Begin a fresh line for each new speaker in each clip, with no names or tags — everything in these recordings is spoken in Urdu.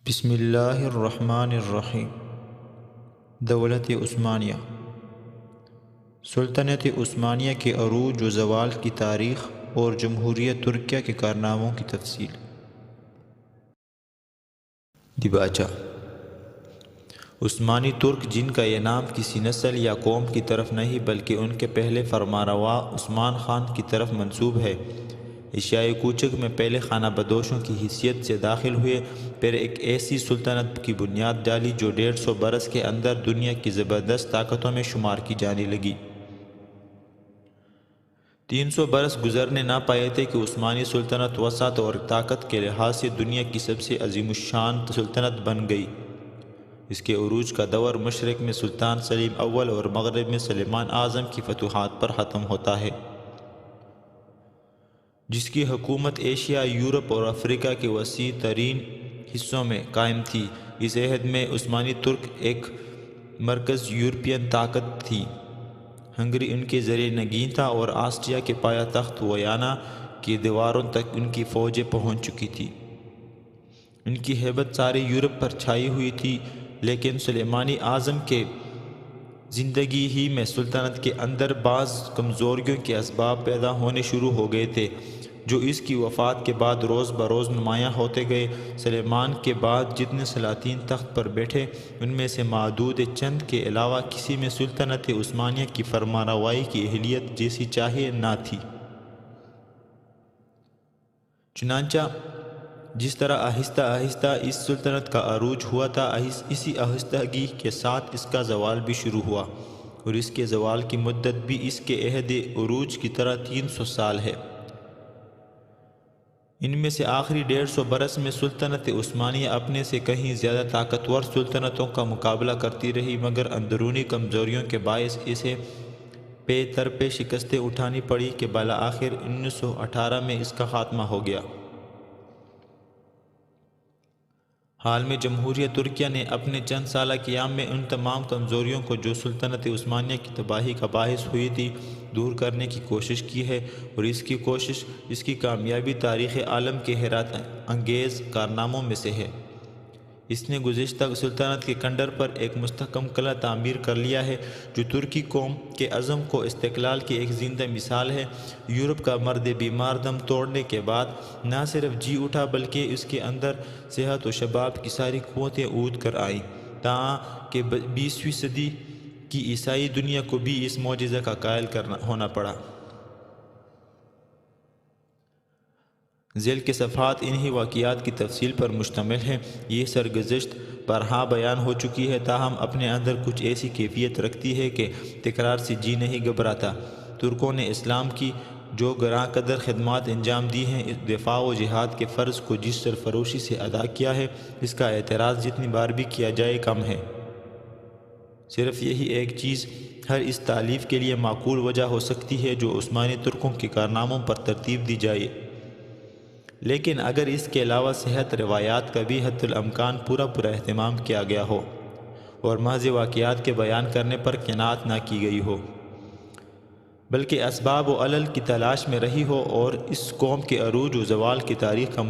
بسم اللہ الرحمن الرحیم۔ دولت عثمانیہ۔ سلطنت عثمانیہ کے عروج و زوال کی تاریخ اور جمہوریہ ترکیہ کے کارناموں کی تفصیل۔ دیباچہ عثمانی ترک، جن کا یہ نام کسی نسل یا قوم کی طرف نہیں بلکہ ان کے پہلے فرمانروا عثمان خان کی طرف منسوب ہے، ایشیائے کوچک میں پہلے خانہ بدوشوں کی حیثیت سے داخل ہوئے، پھر ایک ایسی سلطنت کی بنیاد ڈالی جو 150 برس کے اندر دنیا کی زبردست طاقتوں میں شمار کی جانے لگی۔ 300 برس گزرنے نہ پائے تھے کہ عثمانی سلطنت وسعت اور طاقت کے لحاظ سے دنیا کی سب سے عظیم الشان سلطنت بن گئی۔ اس کے عروج کا دور مشرق میں سلطان سلیم اول اور مغرب میں سلیمان اعظم کی فتوحات پر ختم ہوتا ہے، جس کی حکومت ایشیا، یورپ اور افریقہ کے وسیع ترین حصوں میں قائم تھی۔ اس عہد میں عثمانی ترک ایک مرکز یورپین طاقت تھی۔ ہنگری ان کے زیر نگین تھا اور آسٹریا کے پایہ تخت ویانا کی دیواروں تک ان کی فوجیں پہنچ چکی تھیں۔ ان کی ہیبت سارے یورپ پر چھائی ہوئی تھی، لیکن سلیمانی اعظم کے زندگی ہی میں سلطنت کے اندر بعض کمزوریوں کے اسباب پیدا ہونے شروع ہو گئے تھے، جو اس کی وفات کے بعد روز بروز نمایاں ہوتے گئے۔ سلیمان کے بعد جتنے سلاطین تخت پر بیٹھے، ان میں سے معدود چند کے علاوہ کسی میں سلطنت عثمانیہ کی فرمانروائی کی اہلیت جیسی چاہیے نہ تھی۔ چنانچہ جس طرح آہستہ آہستہ اس سلطنت کا عروج ہوا تھا، اسی آہستگی کے ساتھ اس کا زوال بھی شروع ہوا، اور اس کے زوال کی مدت بھی اس کے عہد عروج کی طرح 300 سال ہے۔ ان میں سے آخری 150 برس میں سلطنت عثمانیہ اپنے سے کہیں زیادہ طاقتور سلطنتوں کا مقابلہ کرتی رہی، مگر اندرونی کمزوریوں کے باعث اسے پے در پہ شکستیں اٹھانی پڑی کہ بالآخر 1918 میں اس کا خاتمہ ہو گیا۔ حال میں جمہوریہ ترکیہ نے اپنے چند سالہ قیام میں ان تمام کمزوریوں کو جو سلطنت عثمانیہ کی تباہی کا باعث ہوئی تھی دور کرنے کی کوشش کی ہے، اور اس کی کامیابی تاریخ عالم کے حیرت انگیز کارناموں میں سے ہے۔ اس نے گزشتہ سلطنت کے کنڈر پر ایک مستحکم قلعہ تعمیر کر لیا ہے، جو ترکی قوم کے عزم کو استقلال کی ایک زندہ مثال ہے۔ یورپ کا مرد بیمار دم توڑنے کے بعد نہ صرف جی اٹھا بلکہ اس کے اندر صحت و شباب کی ساری قوتیں اود کر آئیں، تاں کہ 20ویں صدی کی عیسائی دنیا کو بھی اس معجزہ کا قائل ہونا پڑا۔ ذیل کے صفحات انہی واقعات کی تفصیل پر مشتمل ہیں۔ یہ سرگزشت بارہا بیان ہو چکی ہے، تاہم اپنے اندر کچھ ایسی کیفیت رکھتی ہے کہ تکرار سے جی نہیں گھبراتا۔ ترکوں نے اسلام کی جو گراں قدر خدمات انجام دی ہیں، اس دفاع و جہاد کے فرض کو جس سرفروشی سے ادا کیا ہے، اس کا اعتراض جتنی بار بھی کیا جائے کم ہے۔ صرف یہی ایک چیز ہر اس تالیف کے لیے معقول وجہ ہو سکتی ہے جو عثمانی ترکوں کے کارناموں پر ترتیب دی جائے، لیکن اگر اس کے علاوہ صحت روایات کا بھی حتی الامکان پورا اہتمام کیا گیا ہو، اور محض واقعات کے بیان کرنے پر قناعت نہ کی گئی ہو، بلکہ اسباب و علل کی تلاش میں رہی ہو، اور اس قوم کے عروج و زوال کی تاریخ کا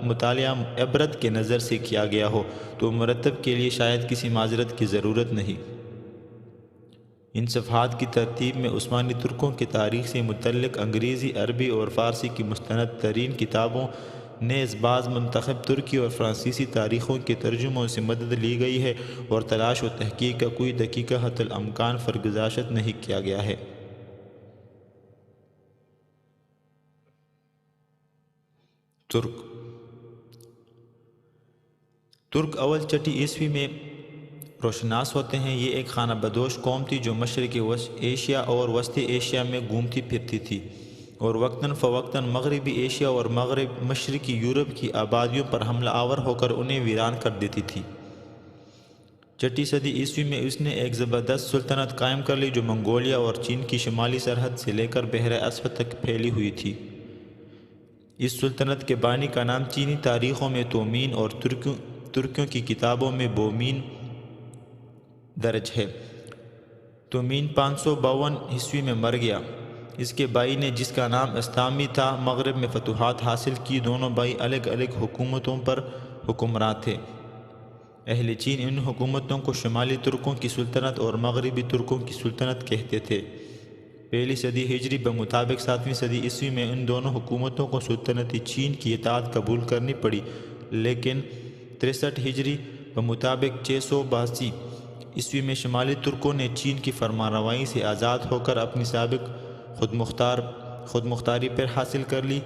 مطالعہ عبرت کے نظر سے کیا گیا ہو، تو مرتب کے لیے شاید کسی معذرت کی ضرورت نہیں۔ ان صفحات کی ترتیب میں عثمانی ترکوں کی تاریخ سے متعلق انگریزی، عربی اور فارسی کی مستند ترین کتابوں نیز بعض منتخب ترکی اور فرانسیسی تاریخوں کے ترجموں سے مدد لی گئی ہے، اور تلاش و تحقیق کا کوئی دقیقہ حتی الامکان فرگزاشت نہیں کیا گیا ہے۔ ترک اول چھٹی عیسوی میں روشناس ہوتے ہیں۔ یہ ایک خانہ بدوش قوم تھی جو مشرقی ایشیا اور وسطی ایشیا میں گھومتی پھرتی تھی، اور وقتاً فوقتاً مغربی ایشیا اور مشرقی یورپ کی آبادیوں پر حملہ آور ہو کر انہیں ویران کر دیتی تھی۔ چھٹی صدی عیسوی میں اس نے ایک زبردست سلطنت قائم کر لی جو منگولیا اور چین کی شمالی سرحد سے لے کر بحر اسود تک پھیلی ہوئی تھی۔ اس سلطنت کے بانی کا نام چینی تاریخوں میں تومین اور ترکیوں کی کتابوں میں بومین درج ہے۔ تومین 552 عیسوی میں مر گیا۔ اس کے بھائی نے، جس کا نام استامی تھا، مغرب میں فتوحات حاصل کی۔ دونوں بھائی الگ الگ حکومتوں پر حکمراں تھے۔ اہل چین ان حکومتوں کو شمالی ترکوں کی سلطنت اور مغربی ترکوں کی سلطنت کہتے تھے۔ پہلی صدی ہجری بمطابق 7ویں صدی عیسوی میں ان دونوں حکومتوں کو سلطنتی چین کی اطاعت قبول کرنی پڑی، لیکن 63 ہجری بمطابق 682 عیسوی میں شمالی ترکوں نے چین کی فرمانروائی سے آزاد ہو کر اپنی سابق خود مختاری پر حاصل کر لی۔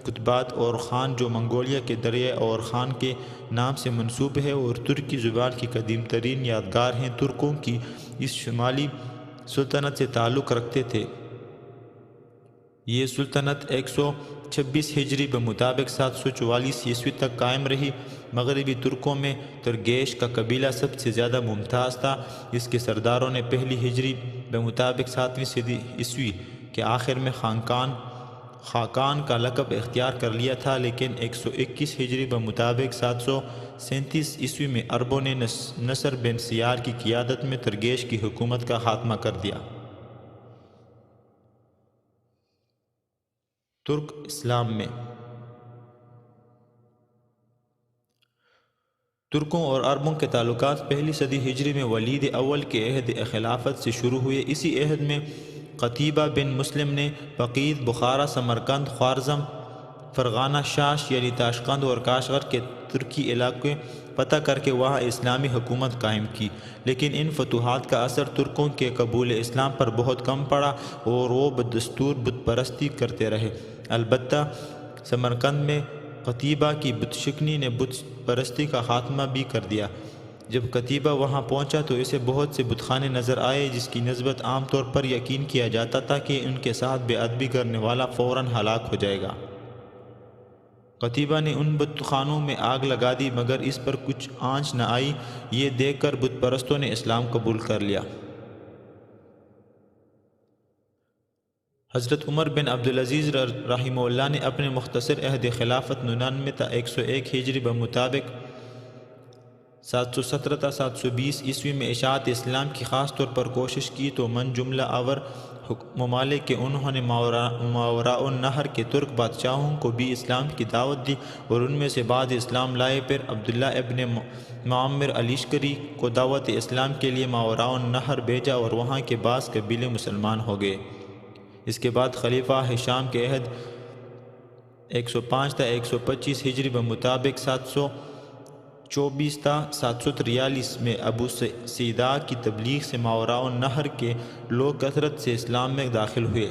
قطبات اور خان جو منگولیا کے دریائے اور خان کے نام سے منسوب ہے اور ترکی زبان کی قدیم ترین یادگار ہیں، ترکوں کی اس شمالی سلطنت سے تعلق رکھتے تھے۔ یہ سلطنت 126 ہجری بمطابق 744 عیسوی تک قائم رہی۔ مغربی ترکوں میں ترگیش کا قبیلہ سب سے زیادہ ممتاز تھا۔ اس کے سرداروں نے پہلی ہجری بمطابق 7ویں صدی عیسوی کے آخر میں خاقان کا لقب اختیار کر لیا تھا، لیکن 121 ہجری بمطابق 737 عیسوی میں عربوں نے نصر بن سیار کی قیادت میں ترگیش کی حکومت کا خاتمہ کر دیا۔ ترک اسلام میں ترکوں اور عربوں کے تعلقات پہلی صدی ہجری میں ولید اول کے عہد خلافت سے شروع ہوئے۔ اسی عہد میں قتیبہ بن مسلم نے فقید، بخارا، سمرقند، خوارزم، فرغانہ، شاش یعنی تاشقند اور کاشغر کے ترکی علاقے فتح کر کے وہاں اسلامی حکومت قائم کی، لیکن ان فتوحات کا اثر ترکوں کے قبول اسلام پر بہت کم پڑا اور وہ بدستور بت پرستی کرتے رہے۔ البتہ سمرقند میں قتیبہ کی بت شکنی نے بت پرستی کا خاتمہ بھی کر دیا۔ جب قتیبہ وہاں پہنچا تو اسے بہت سے بت خانے نظر آئے جس کی نسبت عام طور پر یقین کیا جاتا تھا کہ ان کے ساتھ بے ادبی کرنے والا فوراً ہلاک ہو جائے گا۔ قتیبہ نے ان بت خانوں میں آگ لگا دی مگر اس پر کچھ آنچ نہ آئی۔ یہ دیکھ کر بت پرستوں نے اسلام قبول کر لیا۔ حضرت عمر بن عبدالعزیز رحمہ اللہ نے اپنے مختصر عہد خلافت 99 تا 101 ہجری بمطابق 717 تا 720 عیسوی میں اشاعت اسلام کی خاص طور پر کوشش کی تو من جملہ آور ممالک کے انہوں نے ماوراء النہر کے ترک بادشاہوں کو بھی اسلام کی دعوت دی اور ان میں سے بعض اسلام لائے۔ پھر عبداللہ ابن معمر الاشکری کو دعوت اسلام کے لیے ماوراء النہر بھیجا اور وہاں کے بعض قبیلے مسلمان ہو گئے۔ اس کے بعد خلیفہ ہشام کے عہد 105 تا 125 ہجری بمطابق 724 تا 743 میں ابو سیدہ کی تبلیغ سے ماوراء النہر کے لوگ کثرت سے اسلام میں داخل ہوئے۔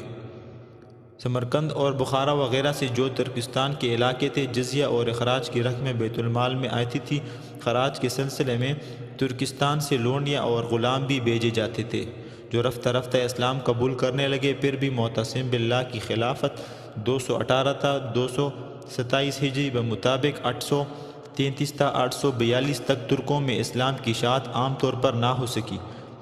سمرقند اور بخارا وغیرہ سے جو ترکستان کے علاقے تھے، جزیہ اور اخراج کی رقمیں بیت المال میں آتی تھی۔ خراج کے سلسلے میں ترکستان سے لونڈیاں اور غلام بھی بھیجے جاتے تھے جو رفتہ رفتہ اسلام قبول کرنے لگے۔ پھر بھی معتصم باللہ کی خلافت 218 تا 227 ہجری بمطابق 833 تا 842 تک ترکوں میں اسلام کی اشاعت عام طور پر نہ ہو سکی۔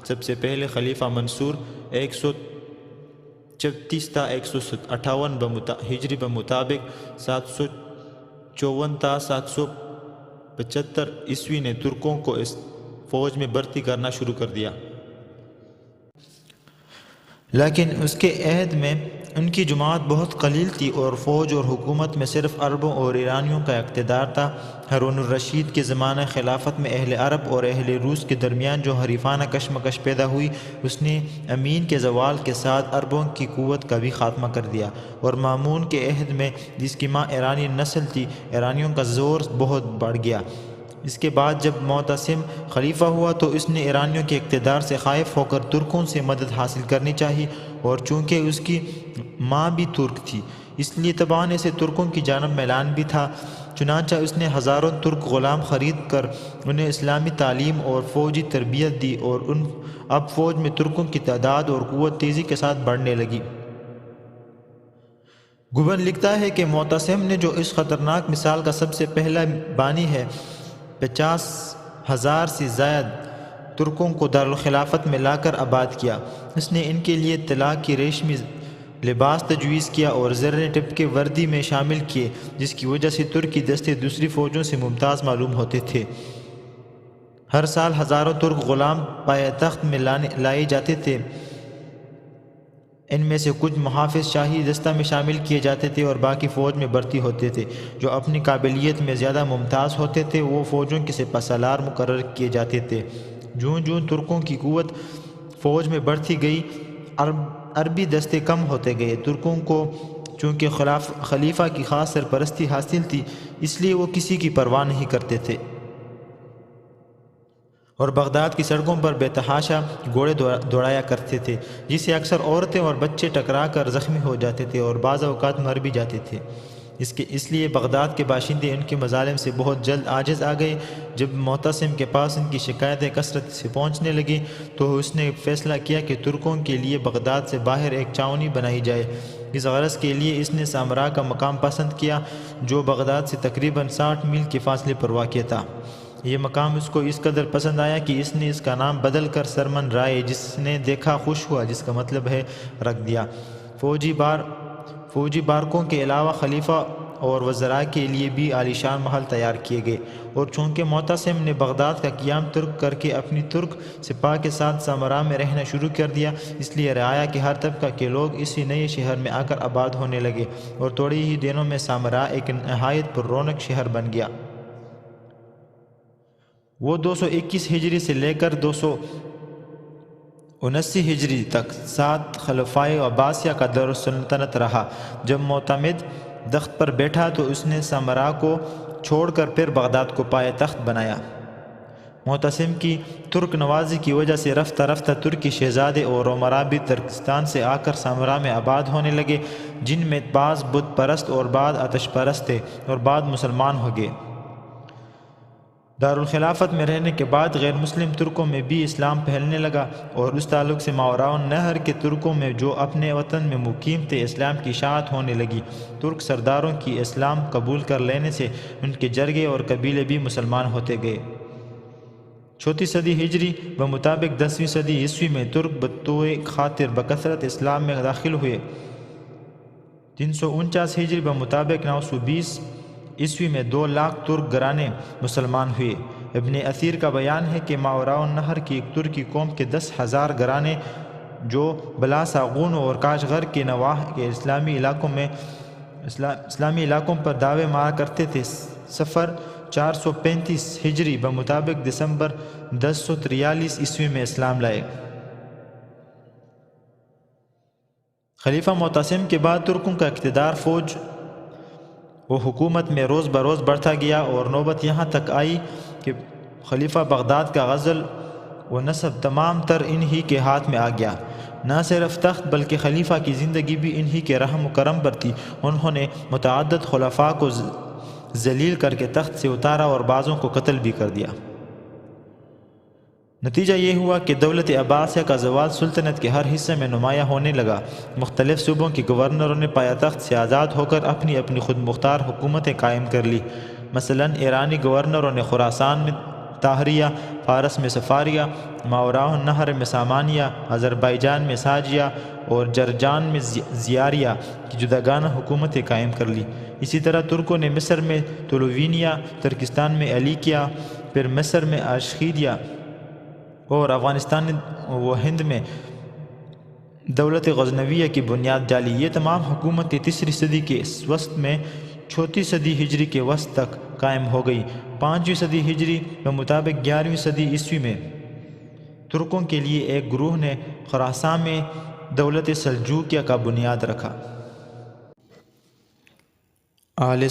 سب سے پہلے خلیفہ منصور 134 تا 158 ہجری بمطابق 754 تا 775 عیسوی نے ترکوں کو اس فوج میں بھرتی کرنا شروع کر دیا، لیکن اس کے عہد میں ان کی جماعت بہت قلیل تھی اور فوج اور حکومت میں صرف عربوں اور ایرانیوں کا اقتدار تھا۔ ہارون الرشید کے زمانہ خلافت میں اہل عرب اور اہل روس کے درمیان جو حریفانہ کشمکش پیدا ہوئی، اس نے امین کے زوال کے ساتھ عربوں کی قوت کا بھی خاتمہ کر دیا، اور مامون کے عہد میں جس کی ماں ایرانی نسل تھی، ایرانیوں کا زور بہت بڑھ گیا۔ اس کے بعد جب معتصم خلیفہ ہوا تو اس نے ایرانیوں کے اقتدار سے خائف ہو کر ترکوں سے مدد حاصل کرنی چاہی، اور چونکہ اس کی ماں بھی ترک تھی اس لیے طبعاً اسے ترکوں کی جانب میلان بھی تھا۔ چنانچہ اس نے ہزاروں ترک غلام خرید کر انہیں اسلامی تعلیم اور فوجی تربیت دی، اور اب فوج میں ترکوں کی تعداد اور قوت تیزی کے ساتھ بڑھنے لگی۔ گوبن لکھتا ہے کہ معتصم نے جو اس خطرناک مثال کا سب سے پہلا بانی ہے، 50,000 سے زائد ترکوں کو دارالخلافت میں لا کر آباد کیا۔ اس نے ان کے لیے طلا کی ریشمی لباس تجویز کیا اور زرِ ٹپکے وردی میں شامل کیے، جس کی وجہ سے ترکی دستے دوسری فوجوں سے ممتاز معلوم ہوتے تھے۔ ہر سال ہزاروں ترک غلام پائے تخت میں لائے جاتے تھے۔ ان میں سے کچھ محافظ شاہی دستہ میں شامل کیے جاتے تھے اور باقی فوج میں بھرتی ہوتے تھے۔ جو اپنی قابلیت میں زیادہ ممتاز ہوتے تھے وہ فوجوں کے سپہ سالار مقرر کیے جاتے تھے۔ جوں جوں ترکوں کی قوت فوج میں بڑھتی گئی، عربی دستے کم ہوتے گئے۔ ترکوں کو چونکہ خلیفہ کی خاص سرپرستی حاصل تھی، اس لیے وہ کسی کی پرواہ نہیں کرتے تھے اور بغداد کی سڑکوں پر بے تحاشا گھوڑے دوڑایا کرتے تھے، جس سے اکثر عورتیں اور بچے ٹکرا کر زخمی ہو جاتے تھے اور بعض اوقات مر بھی جاتے تھے۔ اس لیے بغداد کے باشندے ان کے مظالم سے بہت جلد عاجز آ گئے۔ جب معتصم کے پاس ان کی شکایتیں کثرت سے پہنچنے لگیں تو اس نے فیصلہ کیا کہ ترکوں کے لیے بغداد سے باہر ایک چھاؤنی بنائی جائے۔ اس غرض کے لیے اس نے سامراء کا مقام پسند کیا، جو بغداد سے تقریباً 60 میل کے فاصلے پر واقع تھا۔ یہ مقام اس کو اس قدر پسند آیا کہ اس نے اس کا نام بدل کر سرمن رائے، جس نے دیکھا خوش ہوا، جس کا مطلب ہے رکھ دیا۔ فوجی بارکوں کے علاوہ خلیفہ اور وزراء کے لیے بھی عالیشان محل تیار کیے گئے، اور چونکہ معتصم نے بغداد کا قیام ترک کر کے اپنی ترک سپاہ کے ساتھ سامراء میں رہنا شروع کر دیا، اس لیے رعایا کے ہر طبقہ کے لوگ اسی نئے شہر میں آ کر آباد ہونے لگے، اور تھوڑے ہی دنوں میں سامراء ایک نہایت پر رونق شہر بن گیا۔ وہ 221 ہجری سے لے کر 279 ہجری تک 7 خلفائے عباسیہ کا دور سلطنت رہا۔ جب معتمد تخت پر بیٹھا تو اس نے سامراء کو چھوڑ کر پھر بغداد کو پائے تخت بنایا۔ معتصم کی ترک نوازی کی وجہ سے رفتہ رفتہ ترکی شہزادے اور امراء بھی ترکستان سے آ کر سامراء میں آباد ہونے لگے، جن میں بعض بت پرست اور بعض آتش پرست تھے اور بعض مسلمان ہو گئے۔ دارالخلافت میں رہنے کے بعد غیر مسلم ترکوں میں بھی اسلام پھیلنے لگا، اور اس تعلق سے ماوراء النہر کے ترکوں میں جو اپنے وطن میں مقیم تھے اسلام کی اشاعت ہونے لگی۔ ترک سرداروں کی اسلام قبول کر لینے سے ان کے جرگے اور قبیلے بھی مسلمان ہوتے گئے۔ 4 صدی ہجری بمطابق 10ویں صدی عیسوی میں ترک بطوع خاطر بکثرت اسلام میں داخل ہوئے۔ 349 ہجری بمطابق 920 عیسوی میں 2 لاکھ ترک گھرانے مسلمان ہوئے۔ ابن اثیر کا بیان ہے کہ ماوراء النہر کی ایک ترکی قوم کے 10,000 گھرانے جو بلاساغون اور کاشغر کے نواح کے اسلامی علاقوں پر دعوے مارا کرتے تھے۔ صفر 435 ہجری بمطابق دسمبر 1043 عیسوی میں اسلام لائے۔ خلیفہ معتصم کے بعد ترکوں کا اقتدار، فوج و حکومت میں روز بروز بڑھتا گیا، اور نوبت یہاں تک آئی کہ خلیفہ بغداد کا غزل و نصب تمام تر انہی کے ہاتھ میں آ گیا۔ نہ صرف تخت بلکہ خلیفہ کی زندگی بھی انہی کے رحم و کرم پر تھی۔ انہوں نے متعدد خلفاء کو ذلیل کر کے تخت سے اتارا اور بعضوں کو قتل بھی کر دیا۔ نتیجہ یہ ہوا کہ دولت عباسیہ کا زوال سلطنت کے ہر حصے میں نمایاں ہونے لگا۔ مختلف صوبوں کے گورنروں نے پایا تخت سے آزاد ہو کر اپنی اپنی خود مختار حکومتیں قائم کر لی۔ مثلاً ایرانی گورنروں نے خراسان میں طاہریہ، فارس میں صفاریہ، ماوراء النہر میں سامانیہ، آذربائیجان میں ساجیہ اور جرجان میں زیاریہ کی جداگانہ حکومتیں قائم کر لی۔ اسی طرح ترکوں نے مصر میں طولوینیہ، ترکستان میں الیکیا، پھر مصر میں اشخیدیہ اور افغانستان و ہند میں دولت غزنویہ کی بنیاد ڈالی۔ یہ تمام حکومتیں 3 صدی کے وسط میں 4 صدی ہجری کے وسط تک قائم ہو گئی۔ 5ویں صدی ہجری بمطابق 11ویں صدی عیسوی میں ترکوں کے لیے ایک گروہ نے خراسان میں دولت سلجوقیہ کا بنیاد رکھا۔ آل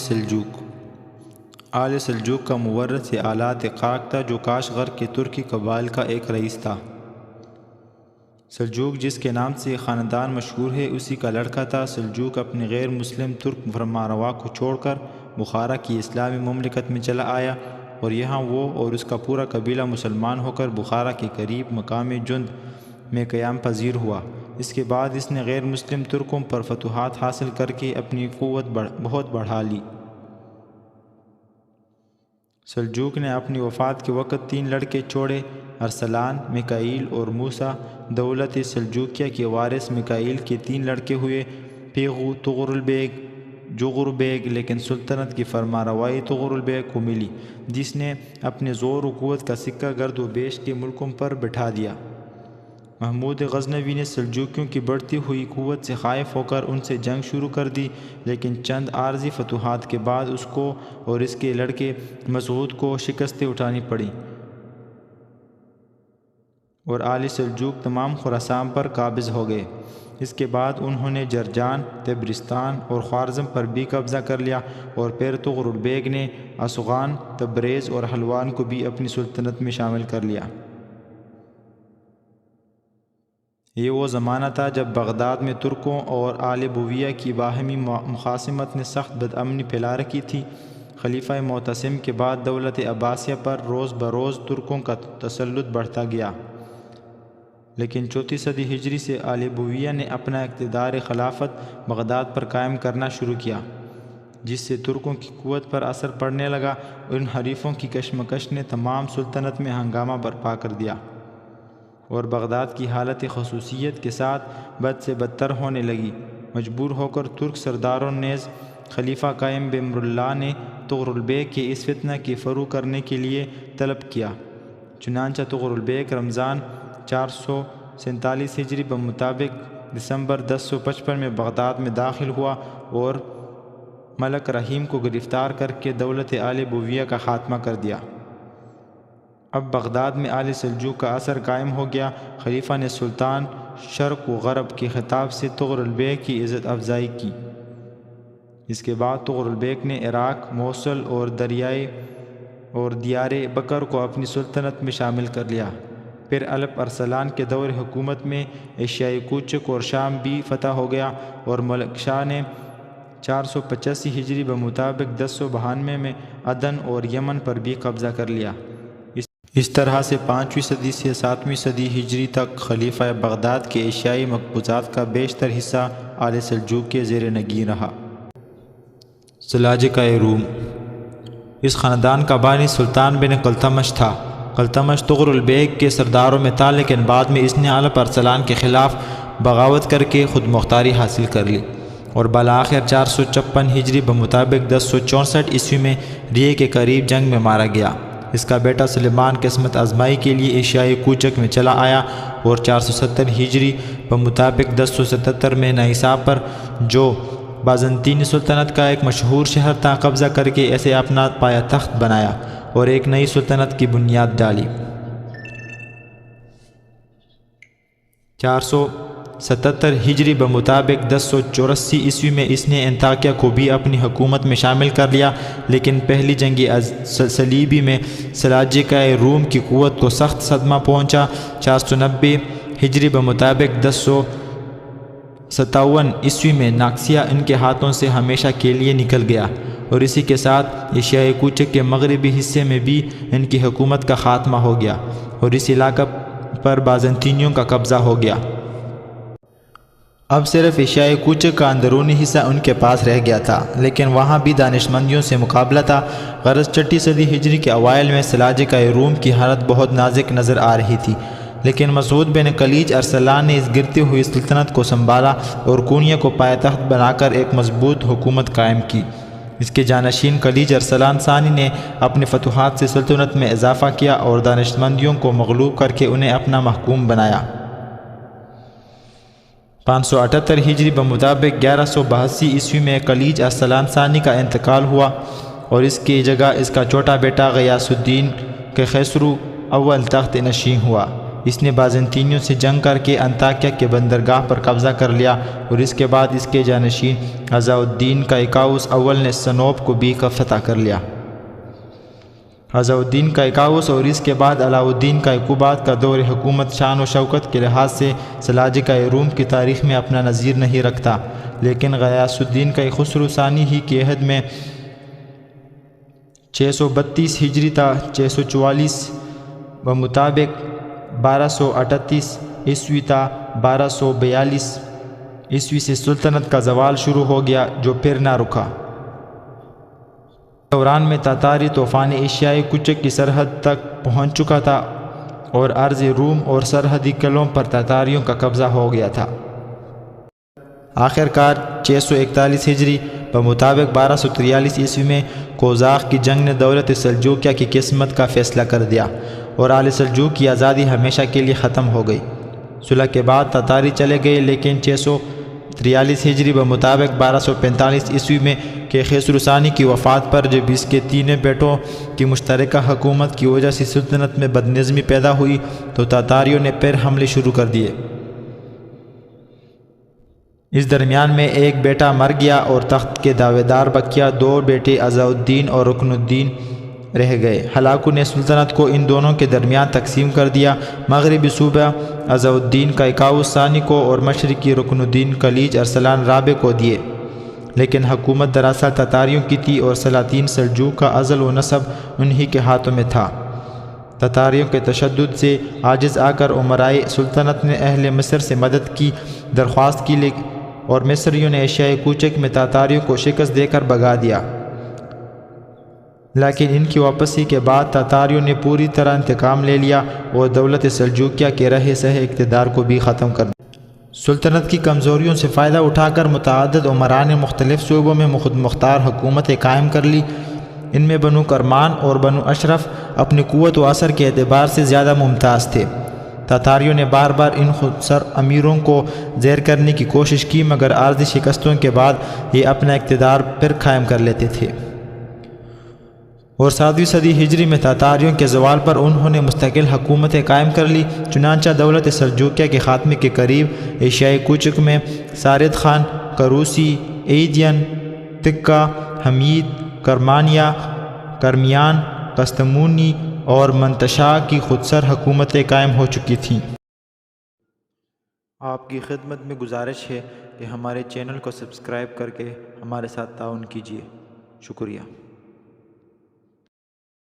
سلجوق کا مورث آلات خاک تھا، جو کاشغر کے ترکی قبائل کا ایک رئیس تھا۔ سلجوق جس کے نام سے خاندان مشہور ہے اسی کا لڑکا تھا۔ سلجوق اپنے غیر مسلم ترک فرمانروا کو چھوڑ کر بخارا کی اسلامی مملکت میں چلا آیا، اور یہاں وہ اور اس کا پورا قبیلہ مسلمان ہو کر بخارا کے قریب مقام جند میں قیام پذیر ہوا۔ اس کے بعد اس نے غیر مسلم ترکوں پر فتوحات حاصل کر کے اپنی قوت بہت بڑھا لی۔ سلجوق نے اپنی وفات کے وقت 3 لڑکے چھوڑے، ارسلان، میکائیل اور موسیٰ۔ دولت سلجوقیہ کے وارث میکائیل کے 3 لڑکے ہوئے، پیغو، طغرل بیگ، جغر بیگ، لیکن سلطنت کی فرمانروائی طغرل بیگ کو ملی، جس نے اپنے زور و قوت کا سکہ گرد و بیش کے ملکوں پر بٹھا دیا۔ محمود غزنوی نے سلجوکیوں کی بڑھتی ہوئی قوت سے خائف ہو کر ان سے جنگ شروع کر دی، لیکن چند عارضی فتوحات کے بعد اس کو اور اس کے لڑکے مسعود کو شکستیں اٹھانی پڑیں اور آل سلجوق تمام خراسان پر قابض ہو گئے۔ اس کے بعد انہوں نے جرجان، تبرستان اور خوارزم پر بھی قبضہ کر لیا، اور پھر طغرل بیگ نے اسوغان، تبریز اور حلوان کو بھی اپنی سلطنت میں شامل کر لیا۔ یہ وہ زمانہ تھا جب بغداد میں ترکوں اور آل بویہ کی باہمی مخاصمت نے سخت بدامنی پھیلا رکھی تھی۔ خلیفہ معتصم کے بعد دولت عباسیہ پر روز بروز ترکوں کا تسلط بڑھتا گیا، لیکن چوتھی صدی ہجری سے آل بویہ نے اپنا اقتدار خلافت بغداد پر قائم کرنا شروع کیا، جس سے ترکوں کی قوت پر اثر پڑنے لگا۔ ان حریفوں کی کشمکش نے تمام سلطنت میں ہنگامہ برپا کر دیا، اور بغداد کی حالت خصوصیت کے ساتھ بد سے بدتر ہونے لگی۔ مجبور ہو کر ترک سرداروں نیز خلیفہ قائم بامر اللہ نے طغرل بیگ کے اس فتنہ کی فروغ کرنے کے لیے طلب کیا۔ چنانچہ طغرل بیگ رمضان 447 ہجری بمطابق دسمبر 1055 میں بغداد میں داخل ہوا اور ملک رحیم کو گرفتار کر کے دولت آل بویہ کا خاتمہ کر دیا۔ اب بغداد میں آل سلجوق کا اثر قائم ہو گیا۔ خلیفہ نے سلطان شرق و غرب کے خطاب سے طغرل بیگ کی عزت افزائی کی۔ اس کے بعد طغرل بیگ نے عراق، موصل اور دیار بکر کو اپنی سلطنت میں شامل کر لیا۔ پھر الپ ارسلان کے دور حکومت میں ایشیائی کوچک اور شام بھی فتح ہو گیا، اور ملک شاہ نے 485 ہجری بمطابق 1092 میں عدن اور یمن پر بھی قبضہ کر لیا۔ اس طرح سے 5ویں صدی سے 7ویں صدی ہجری تک خلیفہ بغداد کے ایشیائی مقبوضات کا بیشتر حصہ آل سلجوق کے زیر نگین رہا۔ سلاجقہ روم۔ اس خاندان کا بانی سلطان بن قلتمش تھا۔ قلتمش طغرل بیگ کے سرداروں میں تھا، لیکن بعد میں اس نے الپ ارسلان کے خلاف بغاوت کر کے خود مختاری حاصل کر لی، اور بالآخر 456 ہجری بمطابق 1064 عیسوی میں ریے کے قریب جنگ میں مارا گیا۔ اس کا بیٹا سلیمان قسمت آزمائی کے لیے ایشیائی کوچک میں چلا آیا، اور 470 ہجری بمطابق 1077 میں نیسا پر، جو بازنطینی سلطنت کا ایک مشہور شہر تھا، قبضہ کر کے اسے اپنا پایہ تخت بنایا اور ایک نئی سلطنت کی بنیاد ڈالی۔ 477 ہجری بمطابق 1084 عیسوی میں اس نے انطاکیہ کو بھی اپنی حکومت میں شامل کر لیا، لیکن پہلی جنگ صلیبی میں سلاجقہ روم کی قوت کو سخت صدمہ پہنچا۔ 490 ہجری بمطابق 1057 عیسوی میں ناکسیہ ان کے ہاتھوں سے ہمیشہ کے لیے نکل گیا، اور اسی کے ساتھ ایشیائی کوچک کے مغربی حصے میں بھی ان کی حکومت کا خاتمہ ہو گیا، اور اس علاقہ پر بازنطینیوں کا قبضہ ہو گیا۔ اب صرف ایشیائی کوچک کا اندرونی حصہ ان کے پاس رہ گیا تھا، لیکن وہاں بھی دانشمندیوں سے مقابلہ تھا۔ غرض 6 صدی ہجری کے اوائل میں سلاجقہ روم کی حالت بہت نازک نظر آ رہی تھی، لیکن مسعود بن کلیج ارسلان نے اس گرتی ہوئی سلطنت کو سنبھالا اور کونیا کو پایہ تخت بنا کر ایک مضبوط حکومت قائم کی۔ اس کے جانشین کلیج ارسلان ثانی نے اپنی فتوحات سے سلطنت میں اضافہ کیا اور دانشمندیوں کو مغلوب کر کے انہیں اپنا محکوم بنایا۔ 578 ہجری بمطابق 1182 عیسوی میں کلیج ارسلان ثانی کا انتقال ہوا، اور اس کی جگہ اس کا چھوٹا بیٹا غیاث الدین خسرو اول تخت نشین ہوا۔ اس نے بازنطینیوں سے جنگ کر کے انطاکیہ کے بندرگاہ پر قبضہ کر لیا، اور اس کے بعد اس کے جانشین عزا الدین کائکاؤس اول نے سنوب کو بھی فتح کر لیا۔ عزا الدین کائکاؤس اور اس کے بعد علاء الدین کائکوباد کا دور حکومت شان و شوکت کے لحاظ سے سلاجقہ روم کی تاریخ میں اپنا نظیر نہیں رکھتا، لیکن غیاث الدین خسرو ثانی ہی کی عہد میں 632 ہجری تا 644 بمطابق 1238 عیسوی تا 1242 عیسوی سے سلطنت کا زوال شروع ہو گیا، جو پھر نہ رکا۔ دوران میں تاتاری طوفان ایشیائی کوچک کی سرحد تک پہنچ چکا تھا، اور ارض روم اور سرحدی قلعوں پر تاتاریوں کا قبضہ ہو گیا تھا۔ آخر کار 641 ہجری بمطابق 1243 عیسوی میں کوزاخ کی جنگ نے دولت سلجوقیہ کی قسمت کا فیصلہ کر دیا، اور آل سلجوق کی آزادی ہمیشہ کے لیے ختم ہو گئی۔ صلح کے بعد تاتاری چلے گئے، لیکن 643 ہجری بمطابق 1245 عیسوی میں کہ خسرو ثانی کی وفات پر جب اس کے تینوں بیٹوں کی مشترکہ حکومت کی وجہ سے سلطنت میں بدنظمی پیدا ہوئی تو تاتاریوں نے پھر حملے شروع کر دیے۔ اس درمیان میں ایک بیٹا مر گیا اور تخت کے دعوے دار بقیہ 2 بیٹے عزا الدین اور رکن الدین رہ گئے۔ ہلاکو نے سلطنت کو ان دونوں کے درمیان تقسیم کر دیا، مغربی صوبہ عزا الدین کائکاؤس ثانی کو اور مشرقی رکن الدین کلیج ارسلان رابع کو دیے، لیکن حکومت دراصل تاتاریوں کی تھی اور سلاطین سلجوق کا ازل و نسب انہی کے ہاتھوں میں تھا۔ تاتاریوں کے تشدد سے عاجز آ کر امرائے سلطنت نے اہل مصر سے مدد کی درخواست کی اور مصریوں نے ایشیائے کوچک میں تاتاریوں کو شکست دے کر بھگا دیا، لیکن ان کی واپسی کے بعد تاتاریوں نے پوری طرح انتقام لے لیا اور دولت سلجوقیہ کے رہے سہے اقتدار کو بھی ختم کر دیا۔ سلطنت کی کمزوریوں سے فائدہ اٹھا کر متعدد امراء نے مختلف صوبوں میں خود مختار حکومتیں قائم کر لی۔ ان میں بنو کرمان اور بنو اشرف اپنی قوت و اثر کے اعتبار سے زیادہ ممتاز تھے۔ تاتاریوں نے بار بار ان خودسر امیروں کو زیر کرنے کی کوشش کی، مگر عارضی شکستوں کے بعد یہ اپنا اقتدار پھر قائم کر لیتے تھے، اور 7ویں صدی ہجری میں تاتاریوں کے زوال پر انہوں نے مستقل حکومتیں قائم کر لی۔ چنانچہ دولت سلجوقیہ کے خاتمے کے قریب ایشیائی کوچک میں سارد خان، کروسی، ایدین، تکہ، حمید، کرمانیہ، کرمیان، قسطمونی اور منتشا کی خودسر حکومتیں قائم ہو چکی تھیں۔ آپ کی خدمت میں گزارش ہے کہ ہمارے چینل کو سبسکرائب کر کے ہمارے ساتھ تعاون کیجیے۔ شکریہ۔